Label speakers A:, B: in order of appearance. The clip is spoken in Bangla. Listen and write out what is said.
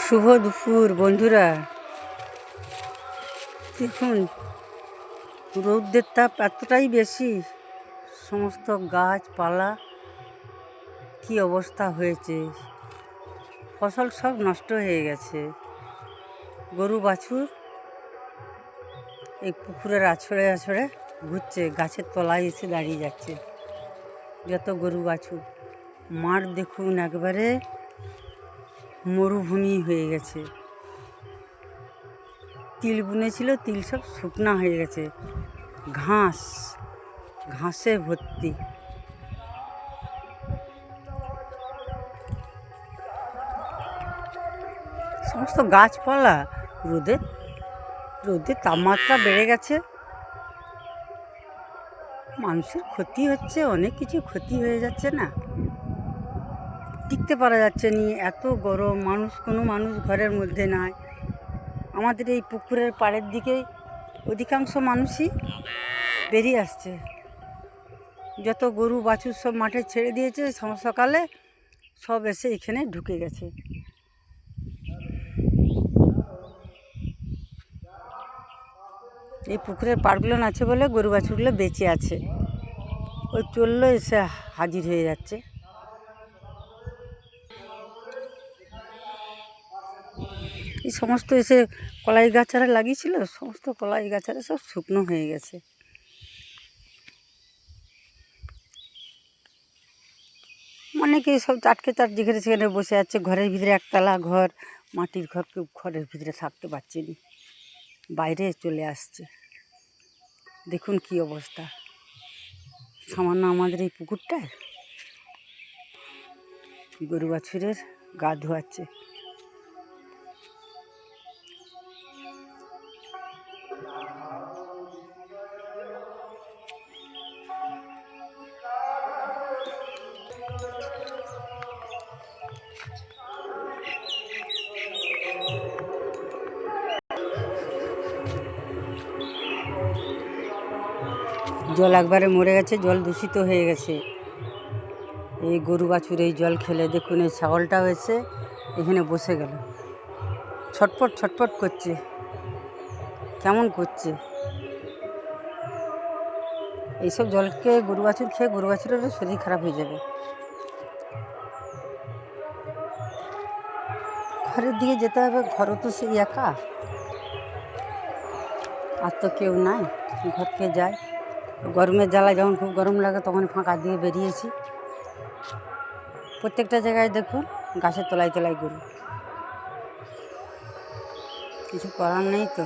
A: শুভ দুপুর বন্ধুরা। দেখুন, রৌদ্রের তাপ এতটাই বেশি, সমস্ত গাছপালা কি অবস্থা হয়েছে, ফসল সব নষ্ট হয়ে গেছে। গরু বাছুর এই পুকুরের আছড়ে আছড়ে ঘুরছে, গাছের তলায় এসে দাঁড়িয়ে যাচ্ছে যত গরু বাছুর। মাঠ দেখুন একবারে মরুভূমি হয়ে গেছে। তিল বুনেছিল, তিল সব শুকনা হয়ে গেছে, ঘাসে ভর্তি। সমস্ত গাছপালা রোদের তাপমাত্রা বেড়ে গেছে, মানুষের ক্ষতি হচ্ছে, অনেক কিছু ক্ষতি হয়ে যাচ্ছে না, টিকতে পারা যাচ্ছে না, এত গরম। কোনো মানুষ ঘরের মধ্যে নাই। আমাদের এই পুকুরের পাড়ের দিকেই অধিকাংশ মানুষই বেরিয়ে আসছে। যত গরু বাছুর সব মাঠে ছেড়ে দিয়েছে, সকালে সব এসে এখানে ঢুকে গেছে। এই পুকুরের পাড়গুলো আছে বলে গরু বাছুরগুলো বেঁচে আছে। ওই চললো এসে হাজির হয়ে যাচ্ছে। এই সমস্ত এসে কলাই গাছারা লাগিয়েছিল, সমস্ত কলাই গাছারা সব শুকনো হয়ে গেছে। অনেকে সব চাটকে যেখানে সেখানে বসে আছে। ঘরের ভিতরে একতলা ঘর, মাটির ঘর, কেউ ঘরের ভিতরে থাকতে পারছে না, বাইরে চলে আসছে। দেখুন কি অবস্থা। সামান্য আমাদের এই পুকুরটায় গরু বাছুরের গা ধোয়াচ্ছে। জল একবারে মরে গেছে, জল দূষিত হয়ে গেছে। এই গরু বাছুর এই জল খেলে দেখুন, এই ছাগলটাও এসে এখানে বসে গেল, ছটফট ছটফট করছে, কেমন করছে। এইসব জলকে গরু বাছুর খেয়ে গরু বাছুরেরও শরীর খারাপ হয়ে যাবে। ঘরের দিকে যেতে হবে, ঘরও তো সেই একা, আর তো কেউ নাই, ঘর থেকে যায়। গরমের জ্বালায় যখন খুব গরম লাগে তখন ফাঁকা দিয়ে বেরিয়েছি। প্রত্যেকটা জায়গায় দেখুন গাছের তলায় তলায় গরু, কিছু করার নেই তো।